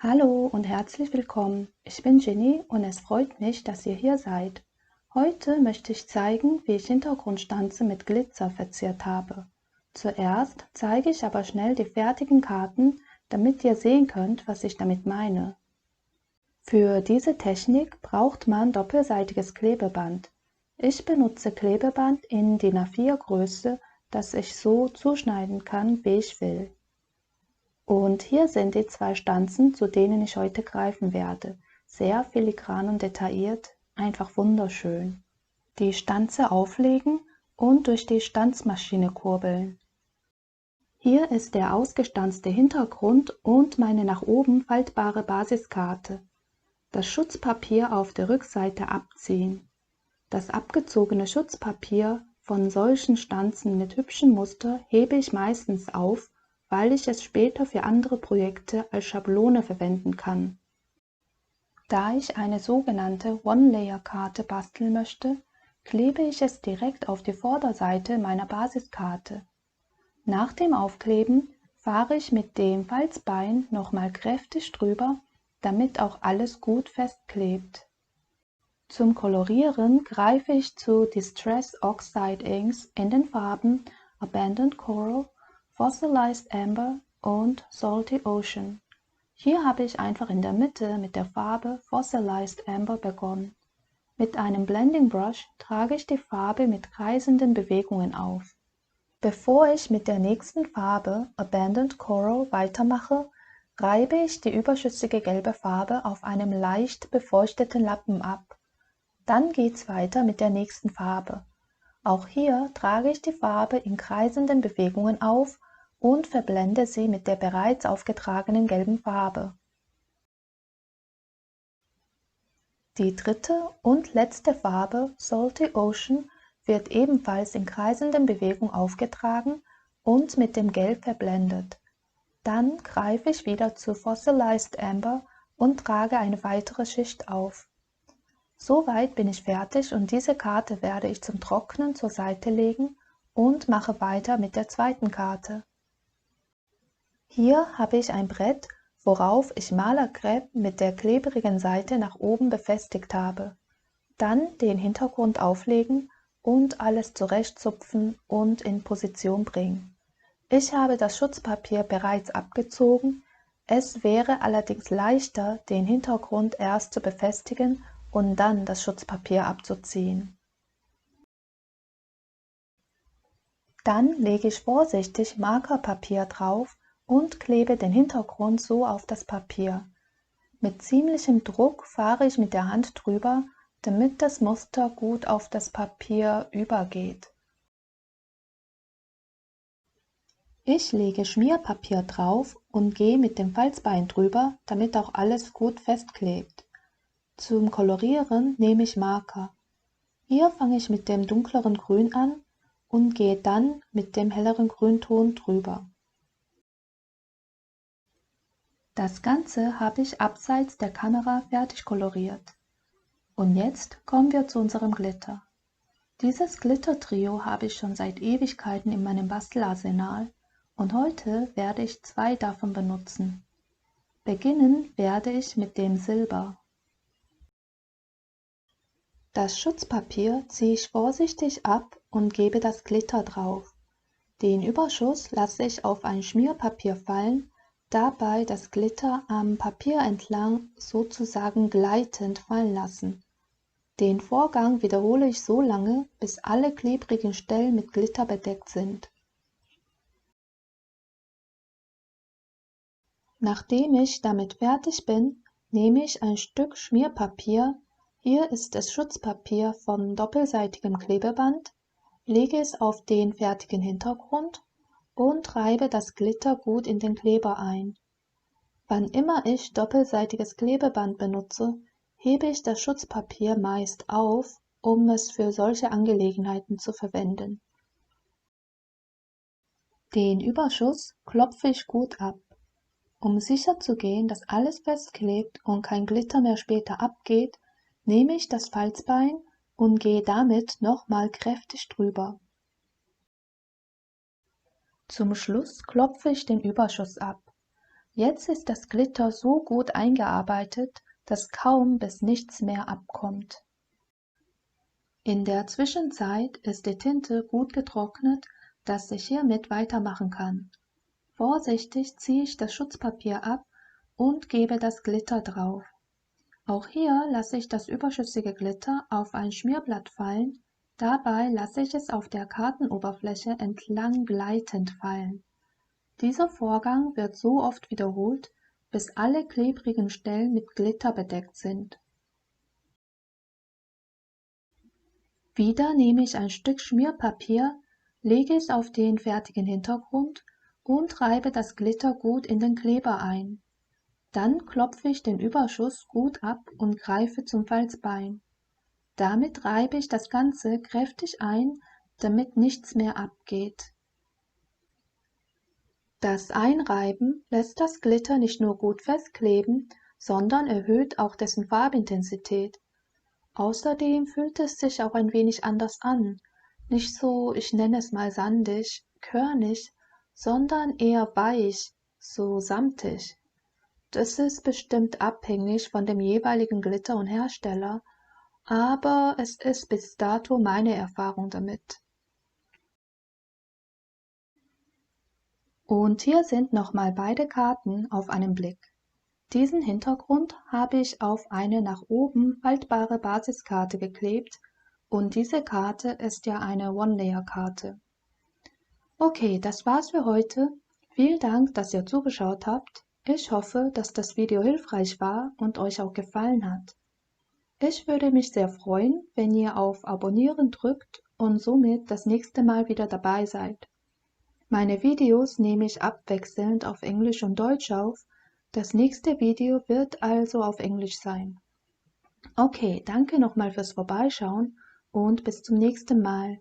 Hallo und herzlich willkommen. Ich bin Jenny und es freut mich, dass ihr hier seid. Heute möchte ich zeigen, wie ich Hintergrundstanze mit Glitzer verziert habe. Zuerst zeige ich aber schnell die fertigen Karten, damit ihr sehen könnt, was ich damit meine. Für diese Technik braucht man doppelseitiges Klebeband. Ich benutze Klebeband in DIN A4 Größe, das ich so zuschneiden kann, wie ich will. Und hier sind die zwei Stanzen, zu denen ich heute greifen werde. Sehr filigran und detailliert, einfach wunderschön. Die Stanze auflegen und durch die Stanzmaschine kurbeln. Hier ist der ausgestanzte Hintergrund und meine nach oben faltbare Basiskarte. Das Schutzpapier auf der Rückseite abziehen. Das abgezogene Schutzpapier von solchen Stanzen mit hübschem Muster hebe ich meistens auf, weil ich es später für andere Projekte als Schablone verwenden kann. Da ich eine sogenannte One-Layer-Karte basteln möchte, klebe ich es direkt auf die Vorderseite meiner Basiskarte. Nach dem Aufkleben fahre ich mit dem Falzbein nochmal kräftig drüber, damit auch alles gut festklebt. Zum Kolorieren greife ich zu Distress Oxide Inks in den Farben Abandoned Coral, Fossilized Amber und Salty Ocean. Hier habe ich einfach in der Mitte mit der Farbe Fossilized Amber begonnen. Mit einem Blending Brush trage ich die Farbe mit kreisenden Bewegungen auf. Bevor ich mit der nächsten Farbe Abandoned Coral weitermache, reibe ich die überschüssige gelbe Farbe auf einem leicht befeuchteten Lappen ab. Dann geht's weiter mit der nächsten Farbe. Auch hier trage ich die Farbe in kreisenden Bewegungen auf und verblende sie mit der bereits aufgetragenen gelben Farbe. Die dritte und letzte Farbe, Salty Ocean, wird ebenfalls in kreisenden Bewegungen aufgetragen und mit dem Gelb verblendet. Dann greife ich wieder zu Fossilized Amber und trage eine weitere Schicht auf. Soweit bin ich fertig und diese Karte werde ich zum Trocknen zur Seite legen und mache weiter mit der zweiten Karte. Hier habe ich ein Brett, worauf ich Malerkrepp mit der klebrigen Seite nach oben befestigt habe. Dann den Hintergrund auflegen und alles zurechtzupfen und in Position bringen. Ich habe das Schutzpapier bereits abgezogen, es wäre allerdings leichter, den Hintergrund erst zu befestigen und dann das Schutzpapier abzuziehen. Dann lege ich vorsichtig Markerpapier drauf und klebe den Hintergrund so auf das Papier. Mit ziemlichem Druck fahre ich mit der Hand drüber, damit das Muster gut auf das Papier übergeht. Ich lege Schmierpapier drauf und gehe mit dem Falzbein drüber, damit auch alles gut festklebt. Zum Kolorieren nehme ich Marker. Hier fange ich mit dem dunkleren Grün an und gehe dann mit dem helleren Grünton drüber. Das Ganze habe ich abseits der Kamera fertig koloriert. Und jetzt kommen wir zu unserem Glitter. Dieses Glittertrio habe ich schon seit Ewigkeiten in meinem Bastelarsenal und heute werde ich zwei davon benutzen. Beginnen werde ich mit dem Silber. Das Schutzpapier ziehe ich vorsichtig ab und gebe das Glitter drauf. Den Überschuss lasse ich auf ein Schmierpapier fallen, dabei das Glitter am Papier entlang sozusagen gleitend fallen lassen. Den Vorgang wiederhole ich so lange, bis alle klebrigen Stellen mit Glitter bedeckt sind. Nachdem ich damit fertig bin, nehme ich ein Stück Schmierpapier, hier ist es Schutzpapier von doppelseitigem Klebeband, lege es auf den fertigen Hintergrund und reibe das Glitter gut in den Kleber ein. Wann immer ich doppelseitiges Klebeband benutze, hebe ich das Schutzpapier meist auf, um es für solche Angelegenheiten zu verwenden. Den Überschuss klopfe ich gut ab. Um sicherzugehen, dass alles festklebt und kein Glitter mehr später abgeht, nehme ich das Falzbein und gehe damit nochmal kräftig drüber. Zum Schluss klopfe ich den Überschuss ab. Jetzt ist das Glitter so gut eingearbeitet, dass kaum bis nichts mehr abkommt. In der Zwischenzeit ist die Tinte gut getrocknet, dass ich hiermit weitermachen kann. Vorsichtig ziehe ich das Schutzpapier ab und gebe das Glitter drauf. Auch hier lasse ich das überschüssige Glitter auf ein Schmierblatt fallen, dabei lasse ich es auf der Kartenoberfläche entlang gleitend fallen. Dieser Vorgang wird so oft wiederholt, bis alle klebrigen Stellen mit Glitter bedeckt sind. Wieder nehme ich ein Stück Schmierpapier, lege es auf den fertigen Hintergrund und reibe das Glitter gut in den Kleber ein. Dann klopfe ich den Überschuss gut ab und greife zum Falzbein. Damit reibe ich das Ganze kräftig ein, damit nichts mehr abgeht. Das Einreiben lässt das Glitter nicht nur gut festkleben, sondern erhöht auch dessen Farbintensität. Außerdem fühlt es sich auch ein wenig anders an, nicht so, ich nenne es mal sandig, körnig, sondern eher weich, so samtig. Das ist bestimmt abhängig von dem jeweiligen Glitter und Hersteller, aber es ist bis dato meine Erfahrung damit. Und hier sind nochmal beide Karten auf einen Blick. Diesen Hintergrund habe ich auf eine nach oben faltbare Basiskarte geklebt und diese Karte ist ja eine One-Layer-Karte. Okay, das war's für heute. Vielen Dank, dass ihr zugeschaut habt. Ich hoffe, dass das Video hilfreich war und euch auch gefallen hat. Ich würde mich sehr freuen, wenn ihr auf Abonnieren drückt und somit das nächste Mal wieder dabei seid. Meine Videos nehme ich abwechselnd auf Englisch und Deutsch auf. Das nächste Video wird also auf Englisch sein. Okay, danke nochmal fürs Vorbeischauen und bis zum nächsten Mal.